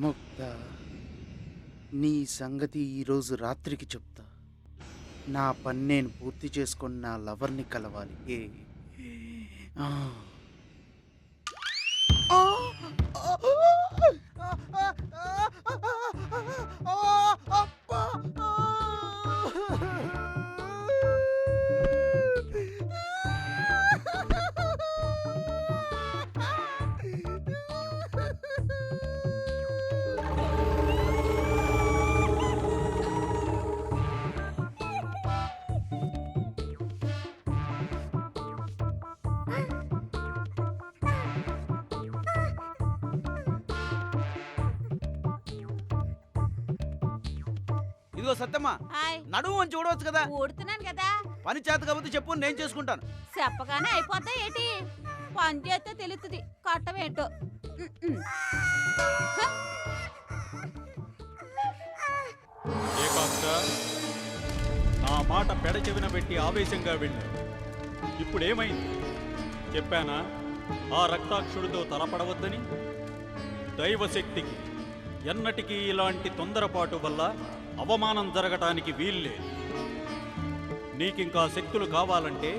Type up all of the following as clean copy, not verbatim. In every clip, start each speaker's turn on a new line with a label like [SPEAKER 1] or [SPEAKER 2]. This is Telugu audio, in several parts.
[SPEAKER 1] ముక్త, నీ సంగతి ఈరోజు రాత్రికి చెప్తా. నా పని నేను పూర్తి చేసుకొని నా లవర్ని కలవాలి. ఆ.
[SPEAKER 2] ఇదిగో సత్యమ్మ, నడుము అని చూడవచ్చు కదా.
[SPEAKER 3] ఊడుతున్నాను కదా.
[SPEAKER 2] పని చేత కాబట్టి చెప్పు, నేను చేసుకుంటాను.
[SPEAKER 3] చెప్పగానే అయిపోతా ఏంటి? పని చేస్తే తెలుస్తుంది కట్టమేంటో.
[SPEAKER 4] నా మాట పెడ చెవిన పెట్టి ఆవేశంగా వెళ్ళాడు. ఇప్పుడేమైంది చెప్పానా? ఆ రక్తాక్షుడితో తలపడవద్దని. దైవశక్తికి ఎన్నటికీ ఇలాంటి తొందరపాటు వల్ల అవమానం జరగటానికి వీల్లేదు. నీకింకా శక్తులు కావాలంటే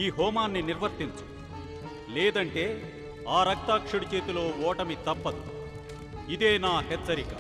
[SPEAKER 4] ఈ హోమాన్ని నిర్వర్తించు. లేదంటే ఆ రక్తాక్షుడి చేతిలో ఓటమి తప్పదు. ఇదే నా హెచ్చరిక.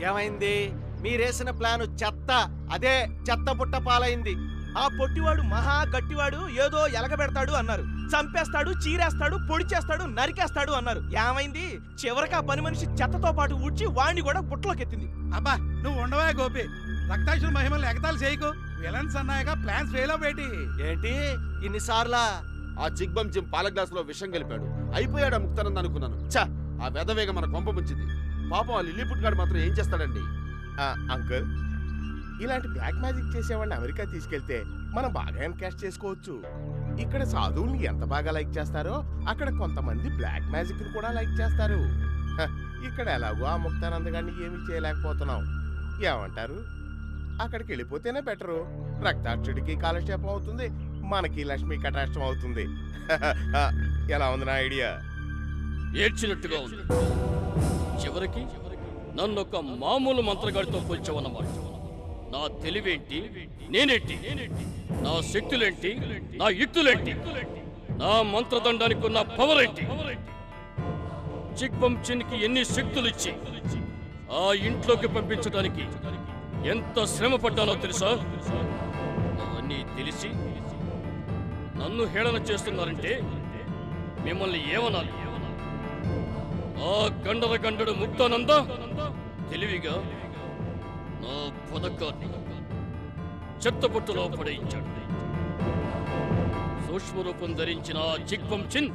[SPEAKER 5] ఏమైంది? మీరేసిన ప్లాను చెత్త. అదే చెత్త పుట్ట పాలైంది. ఆ పొట్టివాడు మహా గట్టివాడు, ఏదో ఎలగబెడతాడు అన్నారు. చంపేస్తాడు, చీరేస్తాడు, పొడి చేస్తాడు, నరికేస్తాడు అన్నారు. ఏమైంది? చివరికి ఆ పని మనిషి చెత్తతో పాటు ఊడ్చి వాణ్ణి కూడా బుట్టలోకెత్తింది.
[SPEAKER 6] అబ్బా నువ్వు ఉండవా గోపి? రక్తాక్షుల మహిమలు ఎగతాలు చేయకు. విలన్స్ అన్నాయగా ప్లాన్స్ ఫెయిల్ అవ్వేటి
[SPEAKER 5] ఏంటి ఇన్నిసార్లా?
[SPEAKER 7] ఆ జిగ్బం జిమ్ పాల గ్లాస్ లో విషం కలిపాడు. అయిపోయాడు ముక్తానంద అనుకున్నాను. చ ఆ వెదవేగ మన కొంప ముంచింది. పాపం ఆ లిల్లీపుట్ గాడు మాత్రం ఏం చేస్తాడండి?
[SPEAKER 8] అంకుల్, ఇలాంటి బ్లాక్ మ్యాజిక్ చేసేవాడిని అమెరికా తీసుకెళ్తే మనం బాగా ఎన్కాష్ చేసుకోవచ్చు. ఇక్కడ సాధువుల్ని ఎంత బాగా లైక్ చేస్తారో అక్కడ కొంతమంది బ్లాక్ మ్యాజిక్ కూడా లైక్ చేస్తారు. ఇక్కడ ఎలాగో ఆ ముక్తానంద గారిని ఏమీ చేయలేకపోతున్నాం. ఏమంటారు? అక్కడికి వెళ్ళిపోతేనే బెటరు. రక్తాక్షుడికి కాలక్షేపం అవుతుంది, మనకి లక్ష్మీ కటాక్షం అవుతుంది. ఎలా ఉంది నా ఐడియా?
[SPEAKER 9] ఏడ్చినట్టుగా ఉంది. చివరికి నన్ను ఒక మామూలు మంత్రగాడితో పోల్చావన్నమాట. నా తెలివేంటి, నేనేంటి, నా శక్తులేంటి, నా యుక్తులేంటి, నా మంత్రదండానికి ఉన్న పవర్ ఏంటి? చిక్బం చిన్కి ఎన్ని శక్తులు ఇచ్చి ఆ ఇంట్లోకి పంపించడానికి ఎంత శ్రమ పడ్డానో తెలుసా? అవన్నీ తెలిసి నన్ను హేళన చేస్తున్నారంటే మిమ్మల్ని ఏమనాలి? ఆ గండర గండడు ముక్తానంద తెలివిగా నా పథకాన్ని చెత్తబుట్టలో పడేయించాడు. సూక్ష్మరూపం ధరించిన చిక్బం చిన్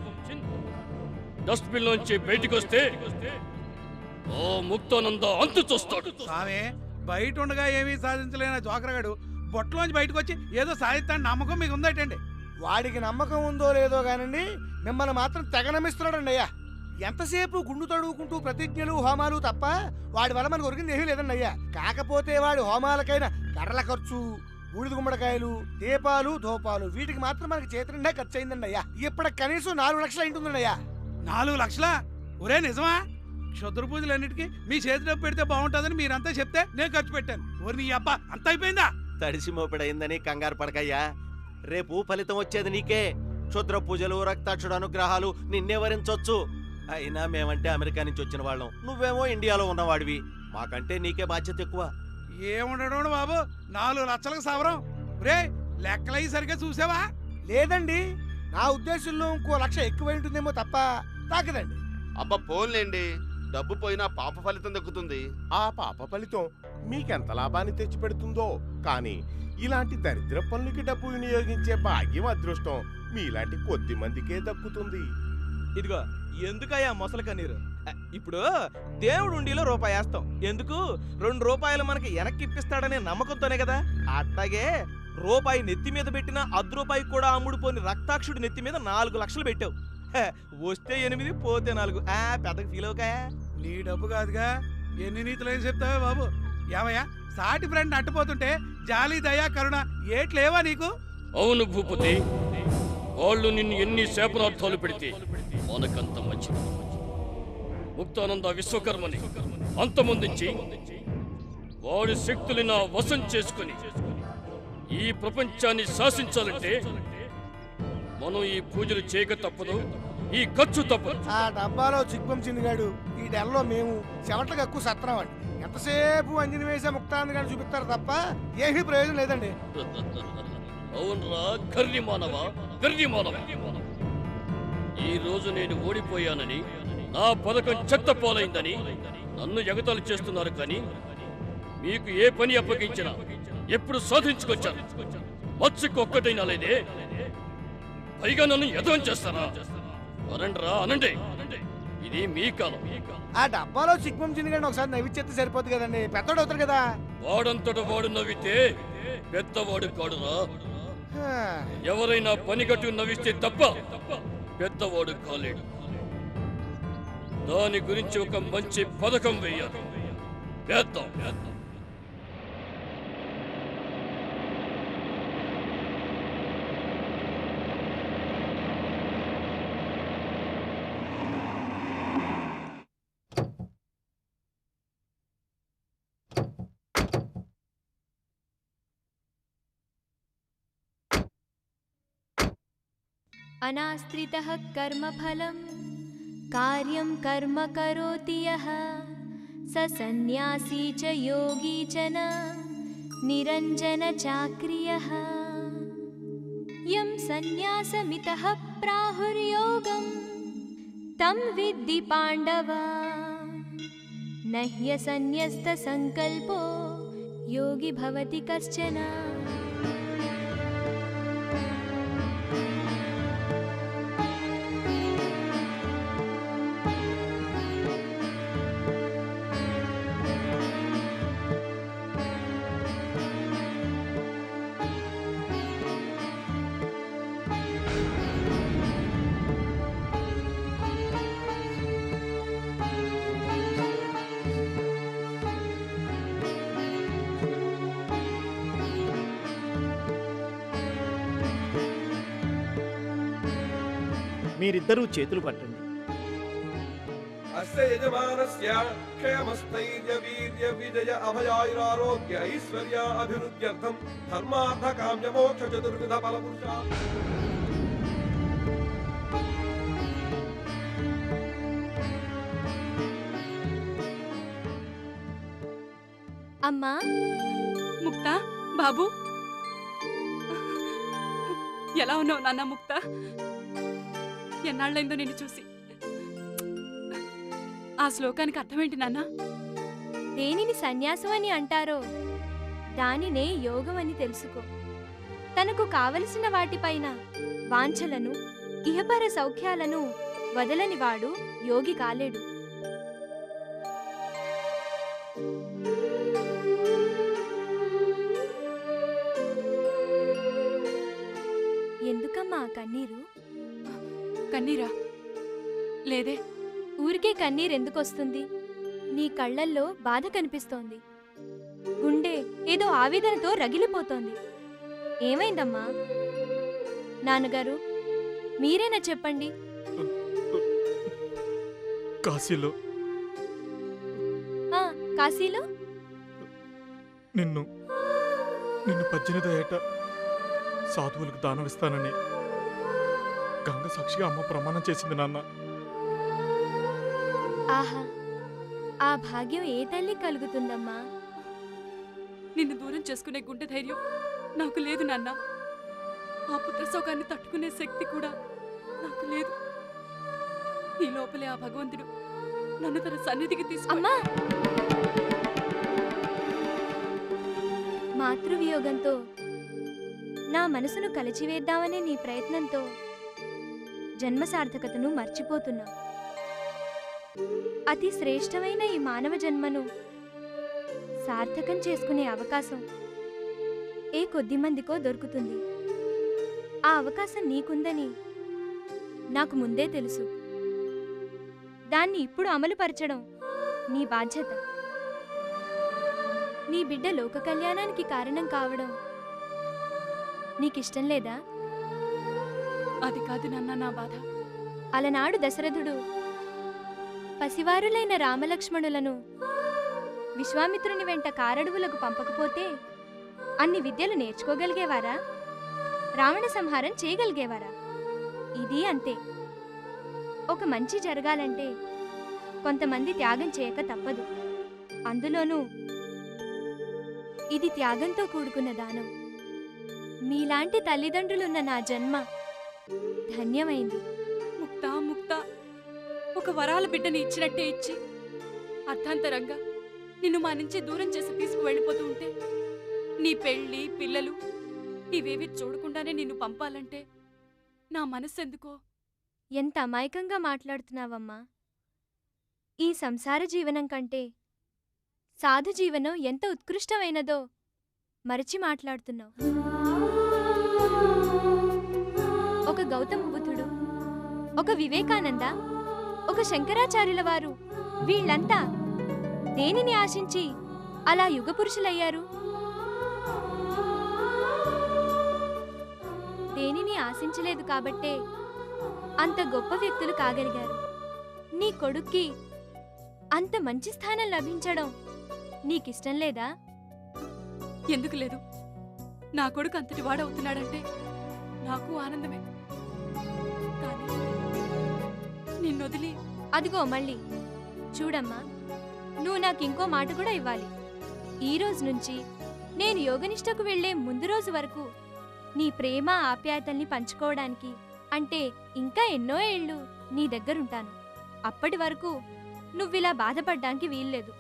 [SPEAKER 9] డస్ట్బిన్ లోంచి బయటికి వస్తే ఆ ముక్తానంద అంతు చూస్తాడు.
[SPEAKER 6] సామే బయట ఉండగా ఏమీ సాధించలేని జోకరగాడు బొట్టలోంచి బయటకు వచ్చి ఏదో సాధిస్తాను నమ్మకం మీకు ఉందటండి.
[SPEAKER 5] వాడికి నమ్మకం ఉందో లేదో గానండి, మిమ్మల్ని మాత్రం తెగ నమ్మిస్తున్నాడండి. అయ్యా ఎంతసేపు గుండు తడువుకుంటూ ప్రతిజ్ఞలు హోమాలు తప్ప వాడి వల్ల మనకు ఒరిగింది ఏమీ లేదండి అయ్యా. కాకపోతే వాడి హోమాలకైన కర్రల ఖర్చు, బూడిద గుమ్మడికాయలు, దీపాలు, ధూపాలు వీటికి మాత్రం మనకి చేతి నిండా ఖర్చు అయిందండి అయ్యా. ఇప్పటికి కనీసం 4 లక్షలు అయింటుందండి అయ్యా.
[SPEAKER 6] 4 లక్షలా? ఒరే నిజమా? క్షుద్ర పూజలన్నిటికీ మీ చేతిలో పెడితే బాగుంటుందని మీరంతా చెప్తే నేను ఖర్చు పెట్టాను. ఓరి నీ అబ్బా అంత అయిపోయిందా?
[SPEAKER 5] తడిసి మోపిడైందని కంగారు పడకయ్యా.
[SPEAKER 2] రేపు ఫలితం వచ్చేది నీకే. క్షుద్ర పూజలు, రక్తాక్షుడు అనుగ్రహాలు నిన్నే వరించొచ్చు. అయినా మేమంటే అమెరికా నుంచి వచ్చిన వాళ్ళం, నువ్వేమో ఇండియాలో ఉన్నవాడివి. మాకంటే నీకే బాధ్యత ఎక్కువ.
[SPEAKER 6] ఏముండడు బాబు, 4 లక్షలకు సవరం. రే లెక్కలయ్యి సరిగ్గా చూసావా?
[SPEAKER 5] లేదండి, నా ఉద్దేశంలో ఇంకో 1 లక్ష ఎక్కువై ఉంటుందేమో తప్ప తాకదండి.
[SPEAKER 7] అబ్బా పోన్లేండి, డబ్బు పోయినా పాప ఫలితం దక్కుతుంది.
[SPEAKER 8] ఆ పాప ఫలితం మీకెంత లాభాన్ని తెచ్చిపెడుతుందో, కానీ ఇలాంటి దరిద్ర పనులకి డబ్బు వినియోగించే భాగ్యం, అదృష్టం మీలాంటి కొద్ది మందికే దక్కుతుంది.
[SPEAKER 2] ఇదిగో ఎందుకయ్యా మొసలి కన్నీరు? ఇప్పుడు దేవుడు ఉండిలో రూపాయి వేస్తాం ఎందుకు? 2 రూపాయలు మనకి వెనక్కి ఇప్పిస్తాడనే నమ్మకంతోనే కదా. అట్లాగే రూపాయి నెత్తి మీద పెట్టిన 1/10 రూపాయి కూడా అమ్ముడుపోని రక్తాక్షుడి నెత్తి మీద 4 లక్షలు పెట్టావు. వస్తే 8 పోతే 4. పెద్దగా ఫీల్ అవుకా?
[SPEAKER 6] నీ డబ్బు కాదుగా, ఎన్ని నీతులు ఏం చెప్తావే బాబు? ఏమయ్యా, సాటి ఫ్రెండ్ అట్టుపోతుంటే జాలి, దయా, కరుణ ఏట్లేవా నీకు?
[SPEAKER 9] అవును భూపతి, వాళ్ళు నిన్ను ఎన్ని శాపనార్థాలు పెడితే మనకంత మంచిది. ముక్తానంద విశ్వకర్మని అంతమొందించి వాడి శక్తులు నా వశం చేసుకుని ఈ ప్రపంచాన్ని శాసించాలంటే మనం ఈ పూజలు చేయక తప్పదు, ఈ ఖర్చు తప్పదు.
[SPEAKER 5] ఆ డబ్బాలో చిక్పం చిన్నగాడు, ఈ డెల్లో మేము చెమటలకు ఎక్కువ సత్రం అండి. ఎంతసేపు అంజని వేసే ముక్తానంద గారిని చూపిస్తారు తప్ప ఏమీ ప్రయోజనం లేదండి.
[SPEAKER 9] అవునరా కర్రి మానవ, కర్రి మానవ. ఈ రోజు నేను ఓడిపోయానని, నా పథకం చెత్త పోలైందని నన్ను ఎగతాళి చేస్తున్నారు. కానీ మీకు ఏ పని అప్పగించినా ఎప్పుడు సాధించుకొచ్చాను. మత్స్యకు ఒక్కటైనా లేదే, పైగా నన్ను ఎదవం చేస్తారా? అనండ్రా అనండి, ఇది మీ కాలం.
[SPEAKER 5] ఆ డబ్బాలో చిక్పం చిన్నగాడిని ఒకసారి నవ్విచ్చేస్తే సరిపోతుంది కదండి, పెద్దోడు అవుతారు కదా.
[SPEAKER 9] వాడంతట వాడు నవ్వితే పెద్దవాడు కాడురా.
[SPEAKER 5] హా.
[SPEAKER 9] ఎవరైనా పనిగట్టు నవ్విస్తే తప్ప పెద్దవాడు కాలేడు. దాని గురించి ఒక మంచి పథకం వేయాలి. వేద్దాం.
[SPEAKER 10] अनाश्रितः कर्मफलं कार्यं कर्म करोति यः स सन्न्यासी च योगी च न निरञ्जनचाक्रियः यं सन्न्यासमितः प्राहुर्योगं तं विद्धि पाण्डव न ह्यसन्न्यस्तसङ्कल्पो योगी भवति कश्चन.
[SPEAKER 2] మీరిద్దరూ చేతులు పట్టండి.
[SPEAKER 11] అస్య యజమానస్య క్షేమస్థైర్య వీర్య విజయ అభయాయురారోగ్య ఐశ్వర్య అభివృద్ధ్యర్థం ధర్మార్థ కామ్య మోక్ష చతుర్విధ ఫలపురుష.
[SPEAKER 10] అమ్మా,
[SPEAKER 3] ముక్తా బాబు, ఎలా ఉన్నావు నాన్న? ముక్తా, ఎన్నాళ్ళైందో నిన్ను చూసి. ఆ శ్లోకానికి అర్థమేంటి నాన్న?
[SPEAKER 10] దేనిని సన్యాసం అని అంటారో దానినే యోగం అని తెలుసుకో. తనకు కావలసిన వాటిపైన వాంఛలను, ఇహపర సౌఖ్యాలను వదలని వాడు యోగి కాలేడు. ఎందుకమ్మా కన్నీరు?
[SPEAKER 3] కన్నీరా? లేదే.
[SPEAKER 10] ఊరికే కన్నీరెందుకొస్తుంది? నీ కళ్ళల్లో బాధ కనిపిస్తోంది. గుండె ఏదో ఆవేదనతో రగిలిపోతోంది. ఏమైందమ్మా? నాన్నగారు, మీరేనా చెప్పండి.
[SPEAKER 12] కాశీలో
[SPEAKER 10] కాశీలో
[SPEAKER 12] నిన్ను 18వ ఏట
[SPEAKER 2] సాధువులకు దానం ఇస్తానని గంగ సాక్షిగా అమ్మ ప్రమాణం చేసింది నాన్న.
[SPEAKER 10] ఆహా, ఆ భాగ్యం ఏ తల్లి కలుగుతుందమ్మా?
[SPEAKER 12] నిన్ను దూరం చేసుకునే గుండె ధైర్యం నాకు లేదు నాన్న. ఆ పుత్రశోకాన్ని తట్టుకునే శక్తి కూడా నాకు లేదు. ఈ లోపలే ఆ భగవంతుడు నన్ను తన సన్నిధికి
[SPEAKER 10] అమ్మా! మాతృవియోగంతో నా మనసును కలిచివేద్దామనే నీ ప్రయత్నంతో జన్మ సార్థకతను మర్చిపోతున్నా. అతి శ్రేష్టమైన ఈ మానవ జన్మను సార్థకం చేసుకునే అవకాశం ఏ కొద్ది మందికో దొరుకుతుంది. ఆ అవకాశం నీకుందని నాకు ముందే తెలుసు. దాన్ని ఇప్పుడు అమలుపరచడం నీ బాధ్యత. నీ బిడ్డ లోక కళ్యాణానికి కారణం కావడం నీకిష్టం లేదా?
[SPEAKER 12] అది కాదు నాన్న నా బాధ.
[SPEAKER 10] అలనాడు దశరథుడు పసివారులైన రామలక్ష్మణులను విశ్వామిత్రుని వెంట కారడువులకు పంపకపోతే అన్ని విద్యలు నేర్చుకోగలిగేవారా? రావణ సంహారం చేయగలిగేవారా? ఇది అంతే. ఒక మంచి జరగాలంటే కొంతమంది త్యాగం చేయక తప్పదు. అందులోనూ ఇది త్యాగంతో కూడుకున్న దానం. మీలాంటి తల్లిదండ్రులున్న నా జన్మ ధన్యమైంది.
[SPEAKER 12] ముక్తా ముక్తా, ఒక వరాల బిడ్డని ఇచ్చినట్టే ఇచ్చి అర్థాంతరంగా నిన్ను మా నుంచి దూరం చేసి తీసుకువెళ్ళిపోతూ ఉంటే, నీ పెళ్ళి పిల్లలు ఇవేవి చూడకుండానే నిన్ను పంపాలంటే నా మనస్సెందుకో.
[SPEAKER 10] ఎంత అమాయకంగా మాట్లాడుతున్నావమ్మా. ఈ సంసార జీవనం కంటే సాధు జీవనం ఎంత ఉత్కృష్టమైనదో మరచి మాట్లాడుతున్నావు. ఒక గౌతమ బుద్ధుడు, ఒక వివేకానంద, ఒక శంకరాచార్యుల వారు, వీళ్ళంతా దేనిని ఆశించి అలా యుగపురుషులయ్యారు? దేనిని ఆశించలేదు కాబట్టే అంత గొప్ప వ్యక్తులు కాగలిగారు. నీ కొడుక్కి అంత మంచి స్థానం లభించడం నీకిష్టం లేదా?
[SPEAKER 12] ఎందుకు లేదు? నా కొడుకు అంతటి వాడవుతున్నాడంటే నాకు ఆనందమే. కానీ నిన్నొదిలి
[SPEAKER 10] అదిగో మళ్ళీ చూడమ్మా, నువ్వు నాకింకో మాట కూడా ఇవ్వాలి. ఈ రోజు నుంచి నేను యోగనిష్టకు వెళ్లే ముందు రోజు వరకు నీ ప్రేమ ఆప్యాయతల్ని పంచుకోవడానికి, అంటే ఇంకా ఎన్నో ఏళ్ళు నీ దగ్గరుంటాను. అప్పటి వరకు నువ్విలా బాధపడ్డానికి వీల్లేదు.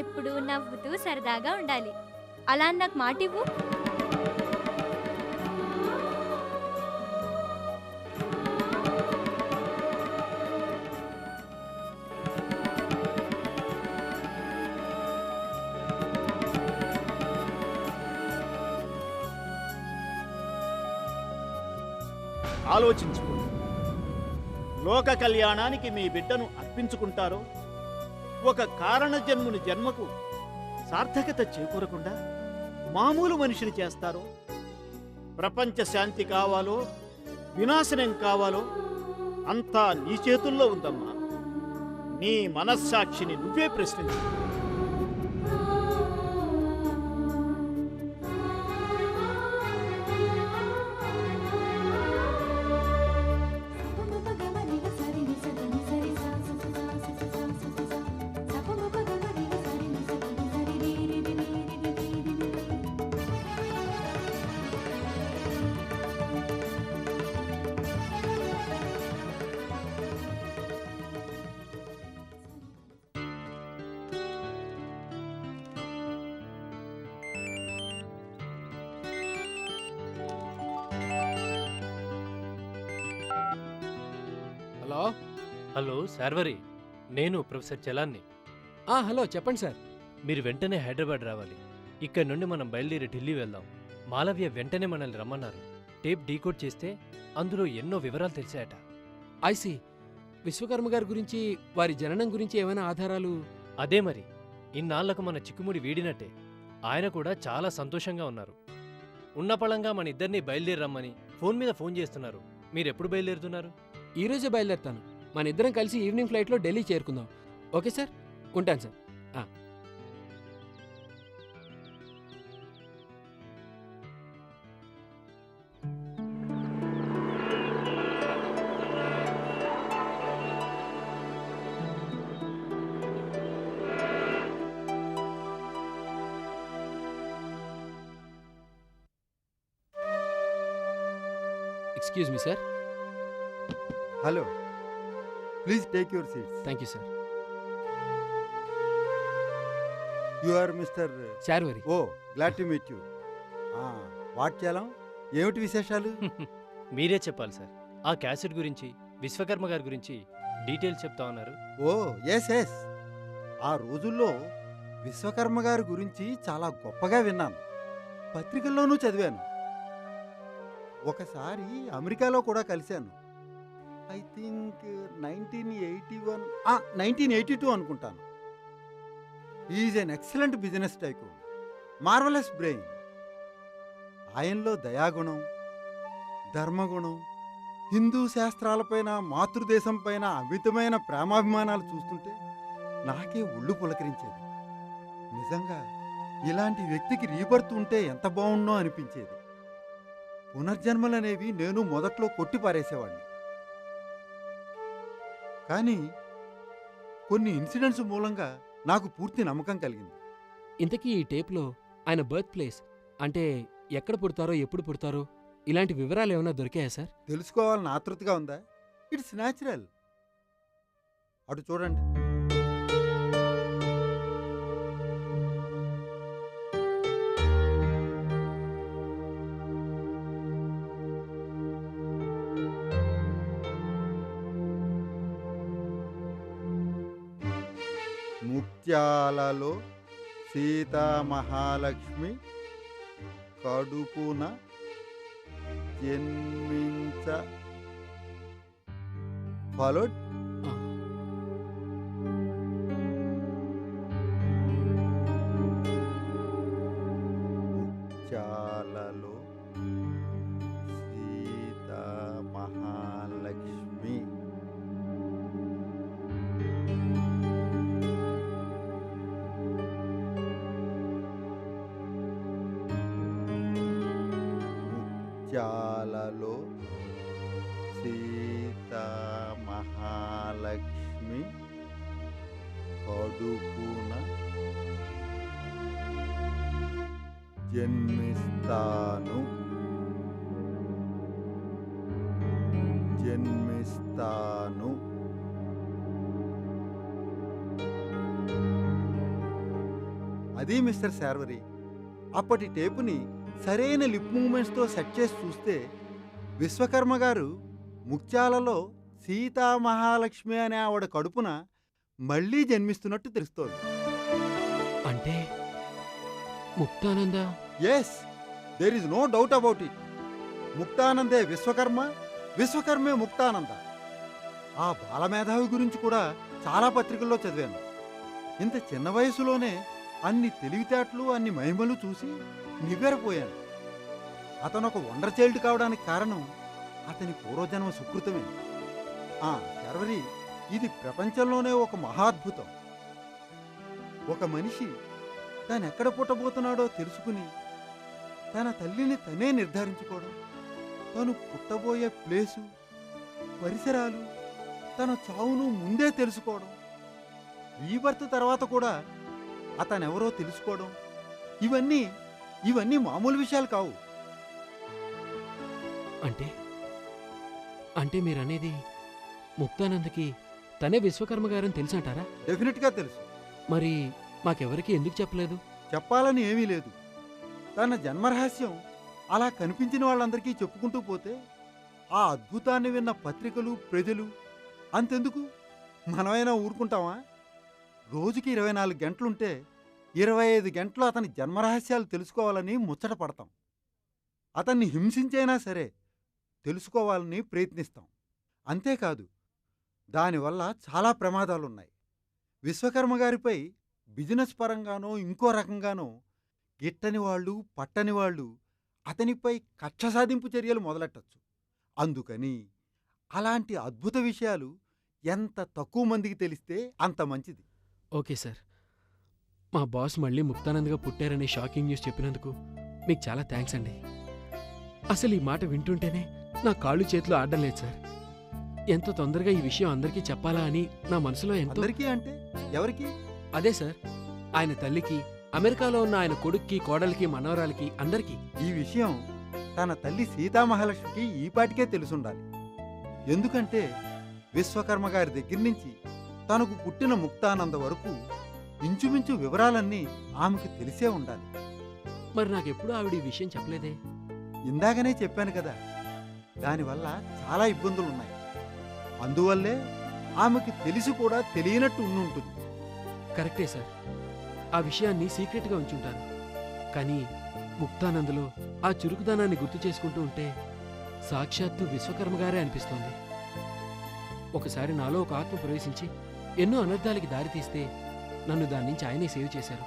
[SPEAKER 10] ఎప్పుడూ నవ్వుతూ సరదాగా ఉండాలి. అలా నాకు మాటివ్వు.
[SPEAKER 13] ఆలోచించుకోండి. లోక కళ్యాణానికి మీ బిడ్డను అర్పించుకుంటారో, ఒక కారణ జన్ముని జన్మకు సార్థకత చేకూరకుండా మామూలు మనిషిని చేస్తారో, ప్రపంచ శాంతి కావాలో వినాశనం కావాలో అంతా నీ చేతుల్లో ఉందమ్మా. నీ మనస్సాక్షిని నువ్వే ప్రశ్నించు.
[SPEAKER 14] హలో
[SPEAKER 15] హలో శార్వరి, నేను ప్రొఫెసర్ చలాన్ని.
[SPEAKER 14] హలో చెప్పండి సార్.
[SPEAKER 15] మీరు వెంటనే హైదరాబాద్ రావాలి. ఇక్కడి నుండి మనం బయలుదేరి ఢిల్లీ వెళ్దాం. మాలవ్య వెంటనే మనల్ని రమ్మన్నారు. టేప్ డీకోడ్ చేస్తే అందులో ఎన్నో వివరాలు తెలిసాయట.
[SPEAKER 14] ఐసి విశ్వకర్మ గారి గురించి, వారి జననం గురించి ఏమైనా ఆధారాలు?
[SPEAKER 15] అదే మరి, ఇన్నాళ్లకు మన చిక్కుముడి వీడినట్టే. ఆయన కూడా చాలా సంతోషంగా ఉన్నారు. ఉన్నపళంగా మన ఇద్దరిని బయలుదేరి రమ్మని ఫోన్ మీద ఫోన్ చేస్తున్నారు. మీరెప్పుడు బయలుదేరుతున్నారు?
[SPEAKER 14] ఈరోజే బయలుదేరుతాను. మన ఇద్దరం కలిసి ఈవినింగ్ ఫ్లైట్లో ఢిల్లీ చేరుకుందాం. ఓకే సార్, ఉంటాను సార్. Excuse me sir.
[SPEAKER 16] Hello, please take your seats.
[SPEAKER 14] Thank you sir.
[SPEAKER 16] You are mister
[SPEAKER 14] Sharvari.
[SPEAKER 16] Oh, glad to meet you. What చేయాలం? ఏమిటి విశేషాలు?
[SPEAKER 15] మీరే చెప్పాలి సార్. ఆ క్యాసెట్ గురించి, విశ్వకర్మ గారి గురించి డీటెయిల్స్ చెప్తా ఉన్నారు.
[SPEAKER 16] ఓ ఎస్ ఎస్, ఆ రోజుల్లో విశ్వకర్మ గారి గురించి చాలా గొప్పగా విన్నాను, పత్రికల్లోనూ చదివాను. ఒకసారి అమెరికాలో కూడా కలిశాను. ఐ థింక్ 1982 అనుకుంటాను. Is an excellent business tycoon, marvellous brain. ఆయనలో దయాగుణం, ధర్మగుణం, హిందూ శాస్త్రాలపైన, మాతృదేశం పైన అమితమైన ప్రేమాభిమానాలు చూస్తుంటే నాకే ఒళ్ళు పులకరించేది. నిజంగా ఇలాంటి వ్యక్తికి రీబర్త్ ఉంటే ఎంత బాగుండో అనిపించేది. పునర్జన్మలనేవి నేను మొదట్లో కొట్టి పారేసేవాడిని. కానీ కొన్ని ఇన్సిడెంట్స్ మూలంగా నాకు పూర్తి నమ్మకం కలిగింది.
[SPEAKER 14] ఇంతకీ ఈ టేప్లో ఆయన బర్త్ ప్లేస్, అంటే ఎక్కడ పుడతారో, ఎప్పుడు పుడతారో, ఇలాంటి వివరాలు ఏమైనా దొరికాయా సార్?
[SPEAKER 16] తెలుసుకోవాలని ఆతృతగా ఉందా? It's natural. అటు చూడండి. ముత్యాలలో సీతామహాలక్ష్మి కడుపున జన్మించ ఫాలోడ్. ముత్యాలలో సీతామహాలక్ష్మి ముత్యాలలో సీతామహాలక్ష్మి కడుపున జన్మిస్తాను జన్మిస్తాను. అది మిస్టర్ శార్వరి, అప్పటి టేపుని సరైన లిప్ మూమెంట్స్తో సెట్ చేసి చూస్తే విశ్వకర్మ గారు ముత్యాలలో సీతామహాలక్ష్మి అనే ఆవిడ కడుపున మళ్ళీ జన్మిస్తున్నట్టు తెలుస్తోంది.
[SPEAKER 14] అంటే Muktananda?
[SPEAKER 16] Yes, there is no doubt about it. ముక్తానందే విశ్వకర్మ, విశ్వకర్మే ముక్తానంద. ఆ బాలమేధావి గురించి కూడా చాలా పత్రికల్లో చదివాను. ఇంత చిన్న వయసులోనే అన్ని తెలివితేటలు, అన్ని మహిమలు చూసి నివ్వెరపోయాను. అతను ఒక వండర్ చైల్డ్ కావడానికి కారణం అతని పూర్వజన్మ సుకృతమే. శర్వరి, ఇది ప్రపంచంలోనే ఒక మహాద్భుతం. ఒక మనిషి తానెక్కడ పుట్టబోతున్నాడో తెలుసుకుని తన తల్లిని తనే నిర్ధారించుకోవడం, తను పుట్టబోయే ప్లేసు, పరిసరాలు, తన చావును ముందే తెలుసుకోవడం, రీబర్త్ తర్వాత కూడా అతనెవరో తెలుసుకోవడం, ఇవన్నీ మామూలు విషయాలు కావు.
[SPEAKER 14] అంటే మీరనేది ముక్తానందకి తనే విశ్వకర్మ గారని తెలుసంటారా?
[SPEAKER 16] డెఫినెట్గా తెలుసు.
[SPEAKER 14] మరి మాకెవరికి ఎందుకు చెప్పలేదు?
[SPEAKER 16] చెప్పాలని ఏమీ లేదు. తన జన్మరహస్యం అలా కనిపించిన వాళ్ళందరికీ చెప్పుకుంటూ పోతే ఆ అద్భుతాన్ని విన్న పత్రికలు, ప్రజలు అంతెందుకు మనమైనా ఊరుకుంటామా? రోజుకి 24 గంటలుంటే 25 గంటలు అతని జన్మరహస్యాలు తెలుసుకోవాలని ముచ్చట పడతాం. అతన్ని హింసించైనా సరే తెలుసుకోవాలని ప్రయత్నిస్తాం. అంతేకాదు, దానివల్ల చాలా ప్రమాదాలున్నాయి. విశ్వకర్మ గారిపై బిజినెస్ పరంగానో ఇంకో రకంగానో గిట్టని వాళ్ళు, పట్టని వాళ్ళు అతనిపై కక్ష సాధింపు చర్యలు మొదలెట్టచ్చు. అందుకని అలాంటి అద్భుత విషయాలు ఎంత తక్కువ మందికి తెలిస్తే అంత మంచిది.
[SPEAKER 14] ఓకే సార్, మా బాస్ మళ్ళీ ముక్తానందగా పుట్టారనే షాకింగ్ న్యూస్ చెప్పినందుకు మీకు చాలా థ్యాంక్స్ అండి. అసలు ఈ మాట వింటుంటేనే నా కాళ్ళు చేతులు ఆడడం లేదు సార్. ఎంతో తొందరగా ఈ విషయం అందరికీ చెప్పాలా అని నా మనసులో ఎంతో.
[SPEAKER 16] అందరికీ అంటే ఎవరికి?
[SPEAKER 14] అదే సార్, ఆయన తల్లికి, అమెరికాలో ఉన్న ఆయన కొడుక్కి, కోడలికి, మనవరాలికి, అందరికీ.
[SPEAKER 16] ఈ విషయం తన తల్లి సీతామహాలక్ష్మికి ఈపాటికే తెలుసుండాలి. ఎందుకంటే విశ్వకర్మ గారి దగ్గర నుంచి తనకు పుట్టిన ముక్తానంద వరకు ఇంచుమించు వివరాలన్నీ ఆమెకు తెలిసే ఉండాలి.
[SPEAKER 14] మరి నాకెప్పుడు ఆవిడ ఈ విషయం చెప్పలేదే?
[SPEAKER 16] ఇందాకనే చెప్పాను కదా, దానివల్ల చాలా ఇబ్బందులున్నాయి. అందువల్లే ఆమెకు తెలిసి కూడా తెలియనట్టు ఉండుంటుంది.
[SPEAKER 14] కరెక్టే సార్, ఆ విషయాన్ని సీక్రెట్గా ఉంచుంటాను. కానీ ముక్తానందలో ఆ చురుకుదనాన్ని గుర్తు చేసుకుంటూ ఉంటే సాక్షాత్తు విశ్వకర్మగారే అనిపిస్తోంది. ఒకసారి నాలో ఒక ఆత్మ ప్రవేశించి ఎన్నో అనర్థాలకి దారితీస్తే నన్ను దాని నుంచి ఆయనే సేవ్ చేశారు.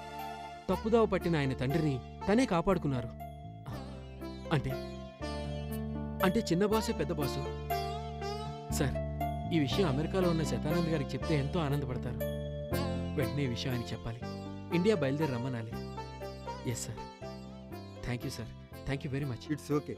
[SPEAKER 14] తప్పుదావ పట్టిన ఆయన తండ్రిని తనే కాపాడుకున్నారు. అంటే అంటే చిన్న బాసే పెద్ద బాసు. సార్, ఈ విషయం అమెరికాలో ఉన్న శతానంద్ గారికి చెప్తే ఎంతో ఆనందపడతారు. వెంటనే ఈ విషయం ఆయనకి చెప్పాలి. ఇండియా బయలుదేరి రమ్మనాలి. Yes sir. Thank you sir, thank you very much.
[SPEAKER 16] It's okay.